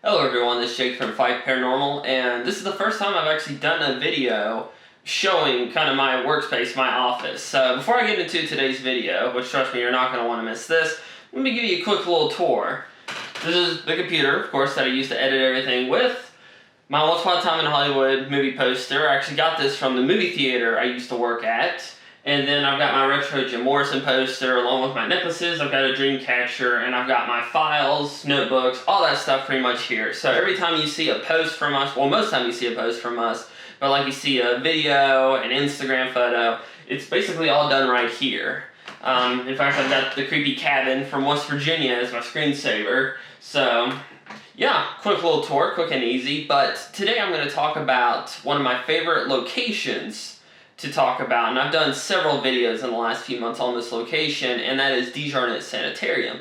Hello everyone, this is Jake from Five Paranormal, and this is the first time I've actually done a video showing kind of my workspace, my office. So before I get into today's video, which trust me, you're not going to want to miss this, let me give you a quick little tour. This is the computer, of course, that I used to edit everything with. My Once Upon a Time in Hollywood movie poster. I actually got this from the movie theater I used to work at. And then I've got my retro Jim Morrison poster along with my necklaces. I've got a dream catcher, and I've got my files, notebooks, all that stuff pretty much here. So every time you see a post from us, well, most time you see a post from us, but like you see a video, an Instagram photo, it's basically all done right here. In fact, I've got the creepy cabin from West Virginia as my screensaver. So yeah, quick little tour, quick and easy. But today I'm going to talk about one of my favorite locations to talk about, and I've done several videos in the last few months on this location, and that is DeJarnette Sanitarium.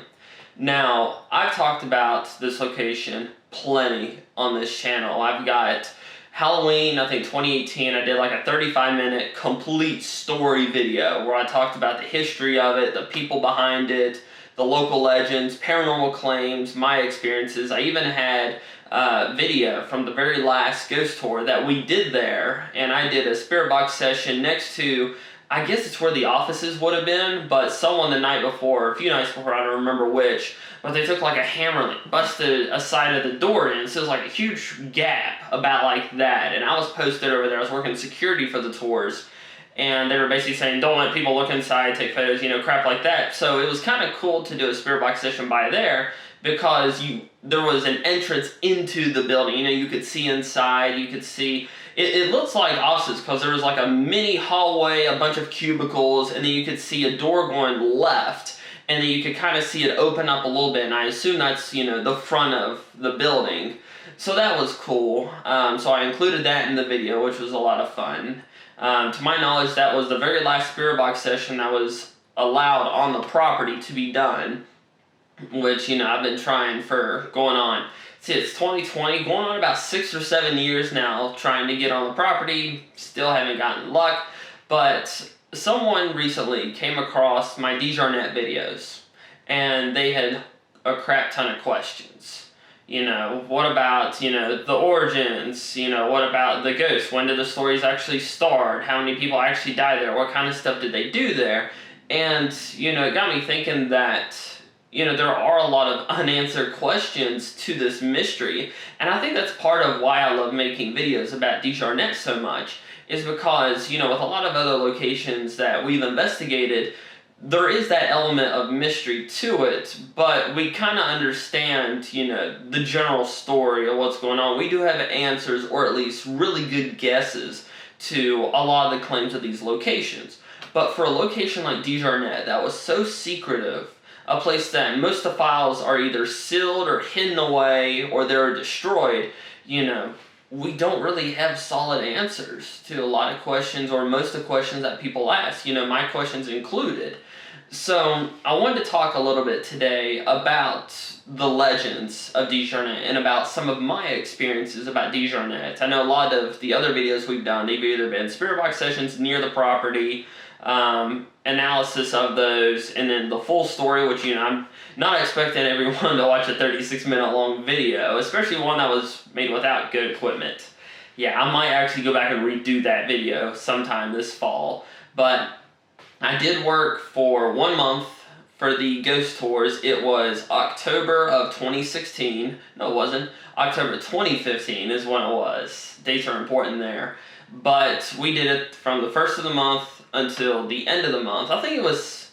Now, I've talked about this location plenty on this channel. I've got Halloween, I think 2018, I did like a 35-minute complete story video where I talked about the history of it, the people behind it, the local legends, paranormal claims, my experiences. I even had video from the very last ghost tour that we did there, and I did a spirit box session next to, I guess it's where the offices would have been, but someone the night before, a few nights before, I don't remember which, but they took like a hammer and busted a side of the door in, so it was like a huge gap about like that, and I was posted over there. I was working security for the tours, and they were basically saying, don't let people look inside, take photos, you know, crap like that. So it was kind of cool to do a spirit box session by there, because there was an entrance into the building. You know, you could see inside, you could see, it looks like offices, because there was like a mini hallway, a bunch of cubicles, and then you could see a door going left, and then you could kind of see it open up a little bit, and I assume that's, you know, the front of the building. So that was cool. So I included that in the video, which was a lot of fun. To my knowledge, that was the very last spirit box session that was allowed on the property to be done, which, you know, I've been trying for going on, see, it's 2020, going on about 6 or 7 years now, trying to get on the property. Still haven't gotten luck, but someone recently came across my DeJarnette videos, and they had a crap ton of questions. You know, what about, you know, the origins? You know, what about the ghosts? When did the stories actually start? How many people actually died there? What kind of stuff did they do there? And, you know, it got me thinking that, you know, there are a lot of unanswered questions to this mystery, and I think that's part of why I love making videos about DeJarnette so much, is because, you know, with a lot of other locations that we've investigated, there is that element of mystery to it, but we kind of understand, you know, the general story of what's going on. We do have answers, or at least really good guesses, to a lot of the claims of these locations. But for a location like DeJarnette that was so secretive, a place that most of the files are either sealed or hidden away or they're destroyed, you know, we don't really have solid answers to a lot of questions, or most of the questions that people ask, you know, my questions included. So I wanted to talk a little bit today about the legends of DeJarnette and about some of my experiences about DeJarnette. I know a lot of the other videos we've done, they've either been spirit box sessions near the property, analysis of those, and then the full story, which, you know, I'm not expecting everyone to watch a 36-minute long video, especially one that was made without good equipment. Yeah, I might actually go back and redo that video sometime this fall. But I did work for 1 month for the ghost tours. It was October of 2016. No, it wasn't. October 2015 is when it was. Dates are important there. But we did it from the first of the month until the end of the month. I think it was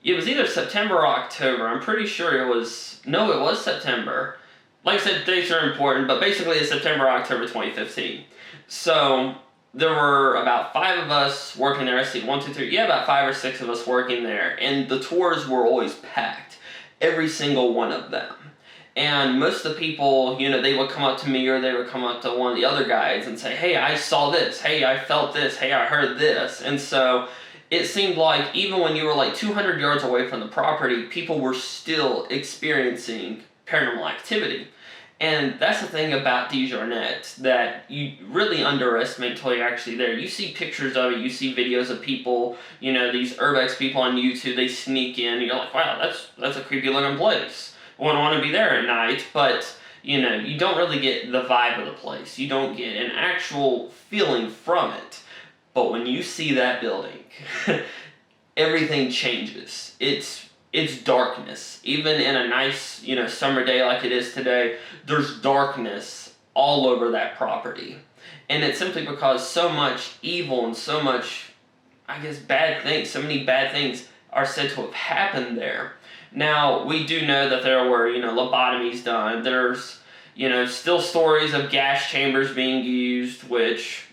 either September or October. I'm pretty sure it was September. Like I said, dates are important, but basically it's September or October 2015. So there were about 5 of us working there. I see, 1, 2, 3, yeah, about 5 or 6 of us working there. And the tours were always packed. Every single one of them. And most of the people, you know, they would come up to me, or they would come up to one of the other guys and say, hey, I saw this, hey, I felt this, hey, I heard this. And so it seemed like even when you were like 200 yards away from the property, people were still experiencing paranormal activity. And that's the thing about DeJarnette that you really underestimate until you're actually there. You see pictures of it, you see videos of people, you know, these urbex people on YouTube, they sneak in, and you're like, wow, that's a creepy looking place. Wouldn't want to be there at night, but you don't really get the vibe of the place. You don't get an actual feeling from it. But when you see that building, everything changes. It's darkness. Even in a nice, summer day like it is today, there's darkness all over that property. And it's simply because so much evil and so much, I guess, bad things, so many bad things are said to have happened there. Now, we do know that there were, lobotomies done. There's, still stories of gas chambers being used, which,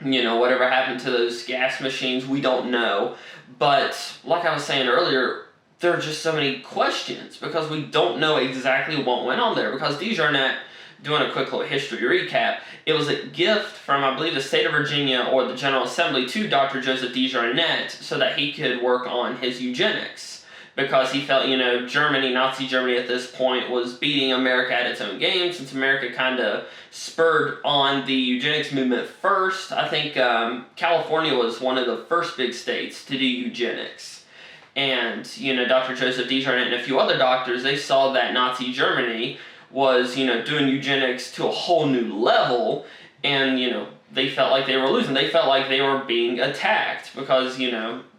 whatever happened to those gas machines, we don't know. But, like I was saying earlier, there are just so many questions because we don't know exactly what went on there. Because DeJarnette, doing a quick little history recap, it was a gift from, I believe, the state of Virginia or the General Assembly to Dr. Joseph DeJarnette so that he could work on his eugenics. Because he felt, Germany, Nazi Germany at this point, was beating America at its own game, since America kind of spurred on the eugenics movement first. I think California was one of the first big states to do eugenics. And, Dr. Joseph DeJarnette and a few other doctors, they saw that Nazi Germany was, doing eugenics to a whole new level, and, they felt like they were losing. They felt like they were being attacked because,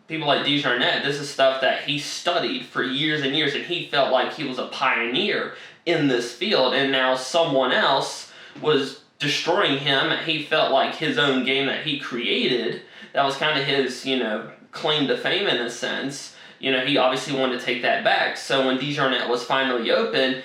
people like DeJarnette, this is stuff that he studied for years and years, and he felt like he was a pioneer in this field, and now someone else was destroying him. He felt like his own game that he created, that was kind of his, claim to fame in a sense. He obviously wanted to take that back. So when DeJarnette was finally open,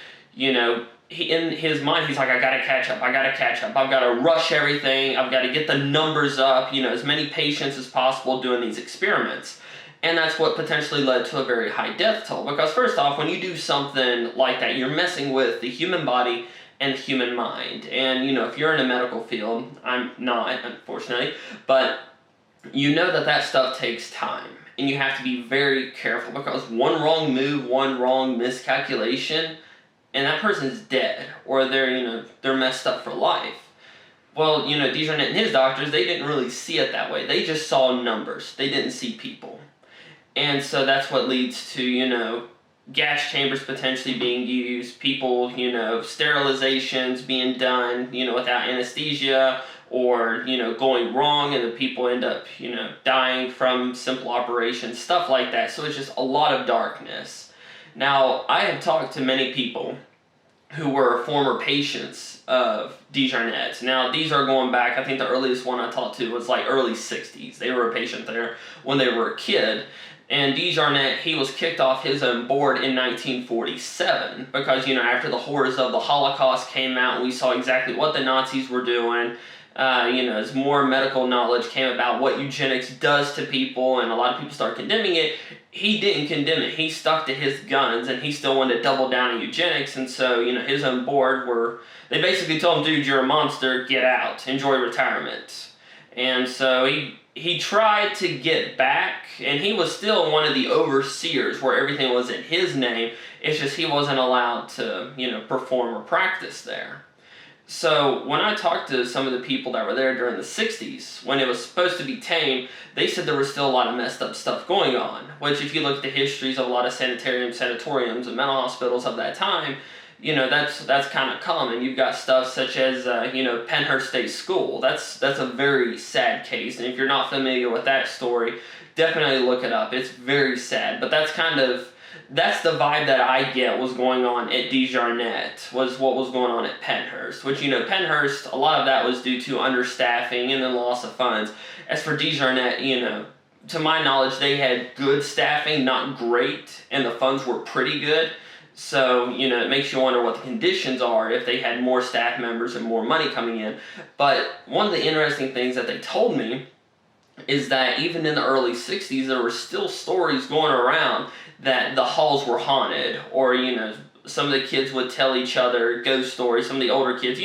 in his mind, he's like, I gotta catch up, I've gotta rush everything, I've gotta get the numbers up, as many patients as possible doing these experiments. And that's what potentially led to a very high death toll. Because first off, when you do something like that, you're messing with the human body and the human mind. And, if you're in a medical field, I'm not, unfortunately, but that stuff takes time. And you have to be very careful because one wrong move, one wrong miscalculation, and that person's dead, or they're messed up for life. Well, DeJarnette and his doctors, they didn't really see it that way. They just saw numbers. They didn't see people. And so that's what leads to, gas chambers potentially being used, people, sterilizations being done, without anesthesia, or, going wrong, and the people end up, dying from simple operations, stuff like that. So it's just a lot of darkness. Now, I have talked to many people who were former patients of DeJarnette. Now, these are going back, I think the earliest one I talked to was like early 60s. They were a patient there when they were a kid. And DeJarnette, he was kicked off his own board in 1947 because, after the horrors of the Holocaust came out and we saw exactly what the Nazis were doing, as more medical knowledge came about what eugenics does to people and a lot of people started condemning it, he didn't condemn it. He stuck to his guns and he still wanted to double down on eugenics. And so, his own board they basically told him, dude, you're a monster, get out, enjoy retirement. And so he tried to get back, and he was still one of the overseers where everything was in his name. It's just he wasn't allowed to, perform or practice there. So when I talked to some of the people that were there during the 60s, when it was supposed to be tame, they said there was still a lot of messed up stuff going on. Which, if you look at the histories of a lot of sanatoriums and mental hospitals of that time, that's kind of common. You've got stuff such as, Penhurst State School. That's a very sad case, and if you're not familiar with that story, definitely look it up. It's very sad, but that's the vibe that I get was going on at DeJarnette, was what was going on at Penhurst. Which, Penhurst, a lot of that was due to understaffing and then loss of funds. As for DeJarnette, to my knowledge, they had good staffing, not great, and the funds were pretty good. So, it makes you wonder what the conditions are if they had more staff members and more money coming in. But one of the interesting things that they told me is that even in the early 60s, there were still stories going around that the halls were haunted, or, some of the kids would tell each other ghost stories, some of the older kids,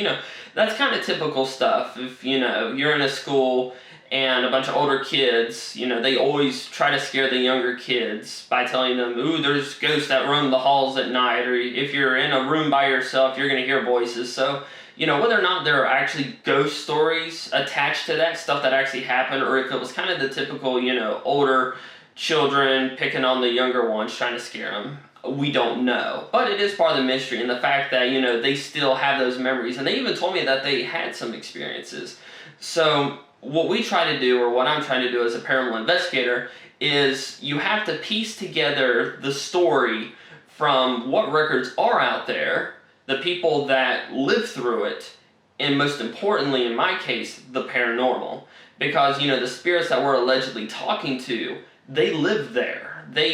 that's kind of typical stuff. If, you're in a school and a bunch of older kids, they always try to scare the younger kids by telling them, ooh, there's ghosts that roam the halls at night, or if you're in a room by yourself, you're going to hear voices. So, whether or not there are actually ghost stories attached to that, stuff that actually happened, or if it was kind of the typical, older children picking on the younger ones, trying to scare them, we don't know. But it is part of the mystery, and the fact that, they still have those memories. And they even told me that they had some experiences. So what we try to do, or what I'm trying to do as a paranormal investigator, is you have to piece together the story from what records are out there, the people that lived through it, and most importantly, in my case, the paranormal. Because, the spirits that we're allegedly talking to, they lived there. They,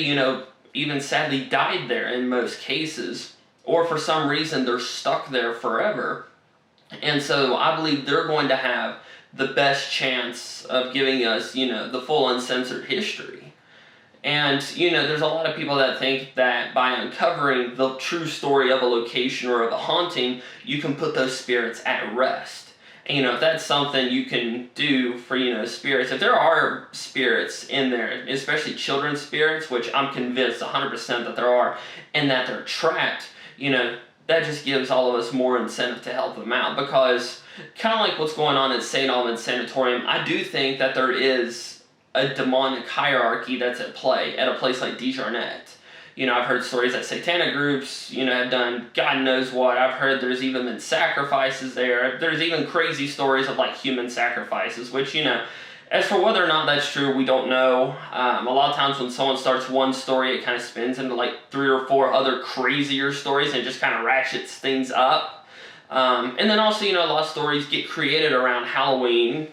even sadly died there in most cases. Or for some reason, they're stuck there forever. And so I believe they're going to have the best chance of giving us, the full uncensored history. And, there's a lot of people that think that by uncovering the true story of a location or of a haunting, you can put those spirits at rest. And, if that's something you can do for, spirits, if there are spirits in there, especially children's spirits, which I'm convinced 100% that there are, and that they're trapped, that just gives all of us more incentive to help them out. Because, kind of like what's going on at St. Alban's Sanatorium, I do think that there is a demonic hierarchy that's at play at a place like DeJarnette. I've heard stories that satanic groups, have done God knows what. I've heard there's even been sacrifices there. There's even crazy stories of, human sacrifices, which, as for whether or not that's true, we don't know. A lot of times when someone starts one story, it kind of spins into, 3 or 4 other crazier stories, and it just kind of ratchets things up. And then also, a lot of stories get created around Halloween.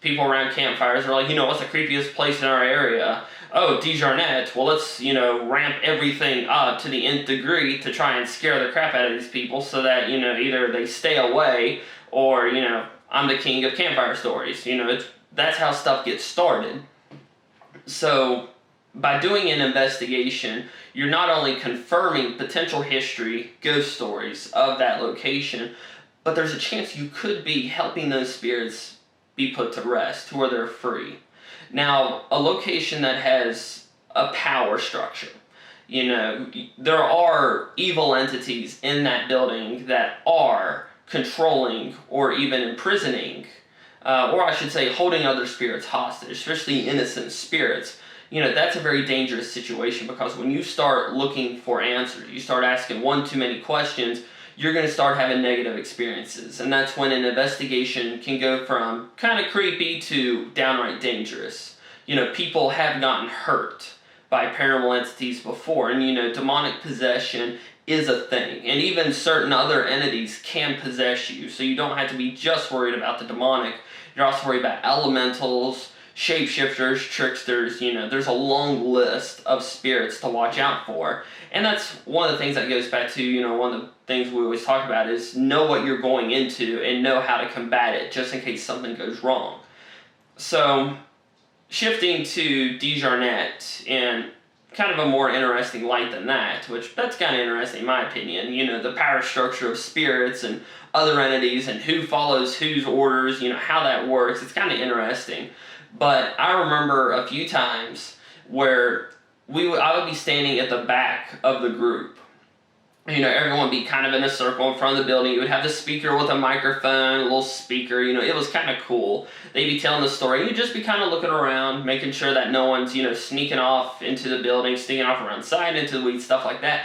People around campfires are like, what's the creepiest place in our area? Oh, DeJarnette. Well, let's, ramp everything up to the nth degree to try and scare the crap out of these people so that, either they stay away or, I'm the king of campfire stories. That's how stuff gets started. So, by doing an investigation, you're not only confirming potential history, ghost stories of that location, but there's a chance you could be helping those spirits be put to rest to where they're free. Now, a location that has a power structure, there are evil entities in that building that are controlling or even imprisoning, or I should say holding other spirits hostage, especially innocent spirits. That's a very dangerous situation, because when you start looking for answers, you start asking one too many questions, you're going to start having negative experiences. And that's when an investigation can go from kind of creepy to downright dangerous. People have gotten hurt by paranormal entities before, and demonic possession is a thing. And even certain other entities can possess you, so you don't have to be just worried about the demonic. You're also worried about elementals, shapeshifters, tricksters. There's a long list of spirits to watch out for. And that's one of the things that goes back to, one of the things we always talk about is know what you're going into and know how to combat it just in case something goes wrong. So, shifting to DeJarnette in kind of a more interesting light than that, which that's kind of interesting in my opinion, the power structure of spirits and other entities and who follows whose orders, how that works, it's kind of interesting. But I remember a few times where I would be standing at the back of the group. Everyone would be kind of in a circle in front of the building. You would have the speaker with a microphone, a little speaker, it was kind of cool. They'd be telling the story. You'd just be kind of looking around, making sure that no one's, sneaking off into the building, sneaking off around side, into the weeds, stuff like that.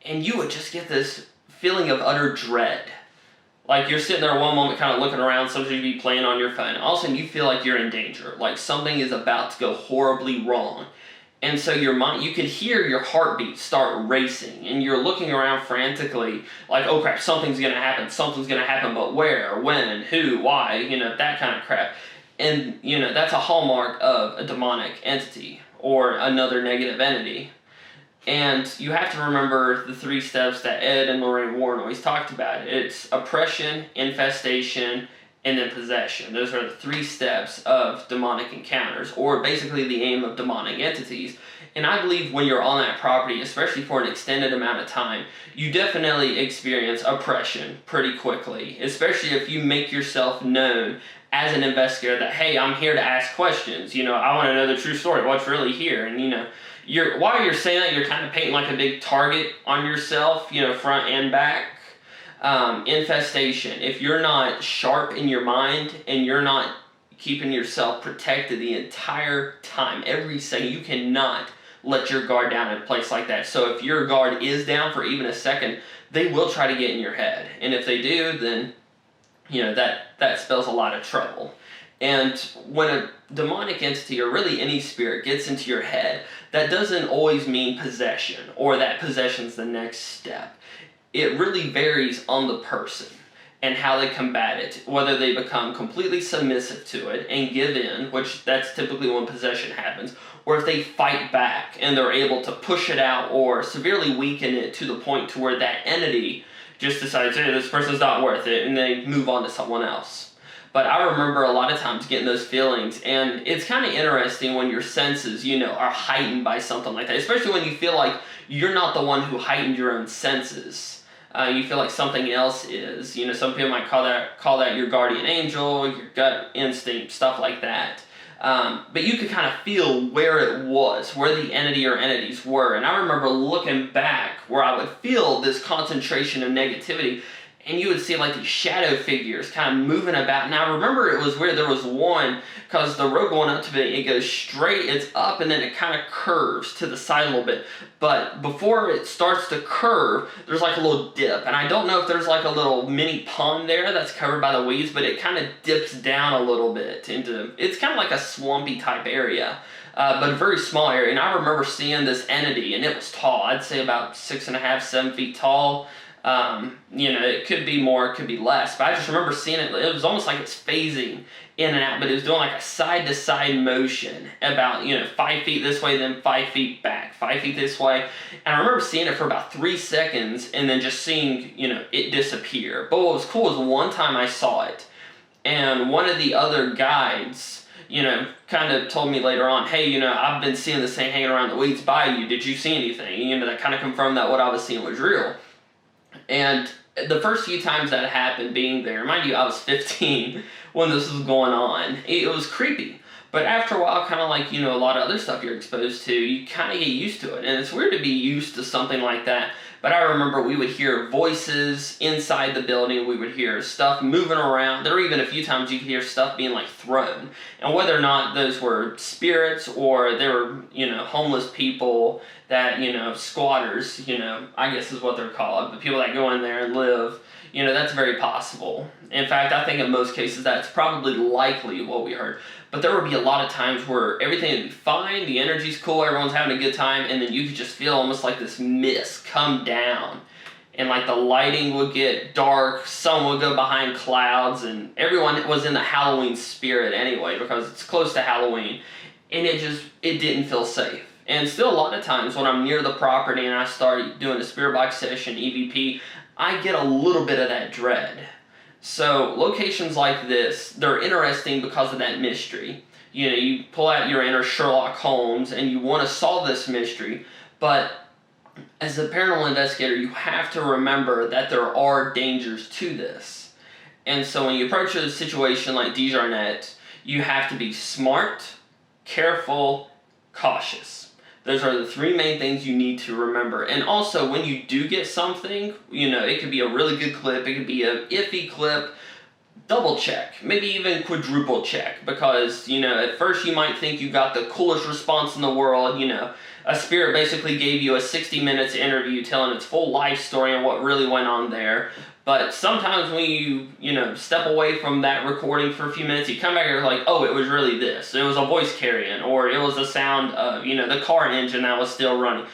And you would just get this feeling of utter dread. Like, you're sitting there one moment kind of looking around, sometimes you'd be playing on your phone. All of a sudden, you feel like you're in danger. Like, something is about to go horribly wrong. And so your mind, you could hear your heartbeat start racing, and you're looking around frantically, like, oh crap, something's going to happen, but where, when, who, why, that kind of crap. And, that's a hallmark of a demonic entity, or another negative entity. And you have to remember the 3 steps that Ed and Lorraine Warren always talked about. It's oppression, infestation, and then possession. Those are the 3 steps of demonic encounters, or basically the aim of demonic entities. And I believe when you're on that property, especially for an extended amount of time, you definitely experience oppression pretty quickly, especially if you make yourself known as an investigator that, hey, I'm here to ask questions. I want to know the true story, what's really here. And, while you're saying that, you're kind of painting like a big target on yourself, front and back. Infestation. If you're not sharp in your mind and you're not keeping yourself protected the entire time, every second, you cannot let your guard down in a place like that. So if your guard is down for even a second, they will try to get in your head. And if they do, then, that spells a lot of trouble. And when a demonic entity, or really any spirit, gets into your head, that doesn't always mean possession, or that possession's the next step. It really varies on the person and how they combat it, whether they become completely submissive to it and give in, which that's typically when possession happens, or if they fight back and they're able to push it out or severely weaken it to the point to where that entity just decides, hey, this person's not worth it, and they move on to someone else. But I remember a lot of times getting those feelings, and it's kind of interesting when your senses, are heightened by something like that, especially when you feel like you're not the one who heightened your own senses. You feel like something else is. Some people might call that your guardian angel, your gut instinct, stuff like that. But you could kind of feel where it was, where the entity or entities were. And I remember looking back where I would feel this concentration of negativity, and you would see like these shadow figures kind of moving about. And I remember it was weird. There was one, because the road going up to it goes straight, it's up, and then it kind of curves to the side a little bit. But before it starts to curve, there's like a little dip. And I don't know if there's like a little mini pond there that's covered by the weeds, but it kind of dips down a little bit into, it's kind of like a swampy type area. But a very small area. And I remember seeing this entity, and it was tall. I'd say about 6.5, 7 feet tall. It could be more, it could be less, but I just remember seeing it. It was almost like it's phasing in and out, but it was doing like a side-to-side motion about, 5 feet this way, then 5 feet back, 5 feet this way. And I remember seeing it for about 3 seconds and then just seeing, it disappear. But what was cool was one time I saw it, and one of the other guides, kind of told me later on, hey, I've been seeing this thing hanging around the weeds by you. Did you see anything? That kind of confirmed that what I was seeing was real. And the first few times that happened, being there, mind you, I was 15 when this was going on. It was creepy. But after a while, kind of like, a lot of other stuff you're exposed to, you kind of get used to it. And it's weird to be used to something like that. But I remember we would hear voices inside the building. We would hear stuff moving around. There were even a few times you could hear stuff being like thrown. And whether or not those were spirits or they were, homeless people that, squatters, I guess is what they're called. But people that go in there and live, that's very possible. In fact, I think in most cases that's probably likely what we heard. But there would be a lot of times where everything would be fine, the energy's cool, everyone's having a good time, and then you could just feel almost like this mist come down. And like the lighting would get dark, sun would go behind clouds, and everyone was in the Halloween spirit anyway, because it's close to Halloween. And it didn't feel safe. And still a lot of times when I'm near the property and I start doing a spirit box session, EVP, I get a little bit of that dread. So locations like this, they're interesting because of that mystery. You pull out your inner Sherlock Holmes and you want to solve this mystery, but as a paranormal investigator, you have to remember that there are dangers to this. And so when you approach a situation like DeJarnette, you have to be smart, careful, cautious. Those are the 3 main things you need to remember. And also, when you do get something, it could be a really good clip, it could be a iffy clip, double check, maybe even quadruple check, because, at first you might think you got the coolest response in the world, a spirit basically gave you a 60 minutes interview telling its full life story and what really went on there. But sometimes when you, step away from that recording for a few minutes, you come back and you're like, oh, it was really this. It was a voice carrying, or it was the sound of, the car engine that was still running.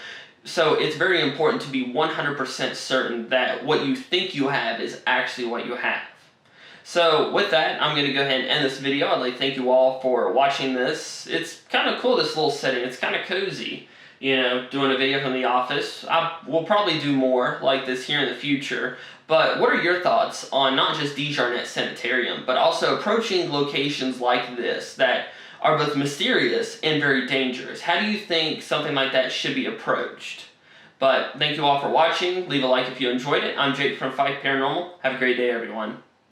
So it's very important to be 100% certain that what you think you have is actually what you have. So with that, I'm going to go ahead and end this video. I'd like to thank you all for watching this. It's kind of cool, this little setting. It's kind of cozy. Doing a video from the office. We'll probably do more like this here in the future. But what are your thoughts on not just DeJarnette Sanitarium, but also approaching locations like this that are both mysterious and very dangerous? How do you think something like that should be approached? But thank you all for watching. Leave a like if you enjoyed it. I'm Jake from 5 Paranormal. Have a great day, everyone.